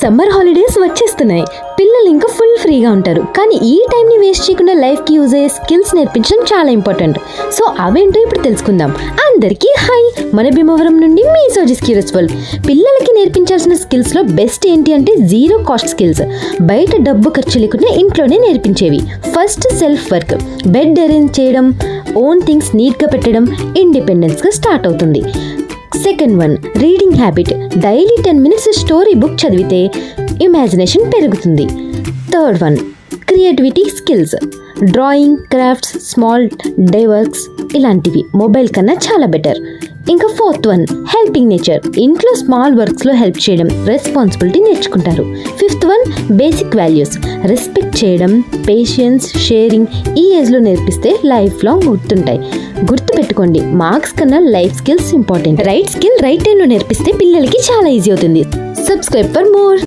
Summer holidays వచ్చేస్తున్నాయి. పిల్లలు ఇంకా ఫుల్ ఫ్రీగా ఉంటారు. కానీ ఈ టైంని వేస్ట్ చేయకుండా లైఫ్కి యూజ్ అయ్యే స్కిల్స్ నేర్పించడం చాలా ఇంపార్టెంట్. సో అవేంటో ఇప్పుడు తెలుసుకుందాం. అందరికీ హాయ్, మన భీమవరం నుండి మీ సోజీ స్కిల్స్ వరల్డ్. పిల్లలకి నేర్పించాల్సిన స్కిల్స్లో బెస్ట్ ఏంటి అంటే జీరో కాస్ట్ స్కిల్స్. బయట డబ్బు ఖర్చు లేకుండా ఇంట్లోనే నేర్పించేవి. First self work, bed arrange చేయడం, ఓన్ థింగ్స్ నీట్గా పెట్టడం ఇండిపెండెన్స్గా స్టార్ట్ అవుతుంది. Second one, reading habit. Daily 10 minutes story book చదివితే ఇమాజినేషన్ పెరుగుతుంది. Third one, creativity skills. Drawing, crafts, small day works ఇలాంటివి మొబైల్ కన్నా చాలా బెటర్. ఇంకా ఫోర్త్ వన్, హెల్పింగ్ నేచర్. ఇంట్లో స్మాల్ వర్క్స్లో హెల్ప్ చేయడం, రెస్పాన్సిబిలిటీ నేర్చుకుంటారు. Fifth one, basic values. Respect చేయడం, పేషెన్స్, షేరింగ్ ఈ ఏజ్లో నేర్పిస్తే లైఫ్ లాంగ్ గుర్తుంటాయి. గుర్తుపెట్టుకోండి, మార్క్స్ కన్నా life skills important. Right skill right టైంలో నేర్పిస్తే పిల్లలకి చాలా ఈజీ అవుతుంది. Subscribe for more.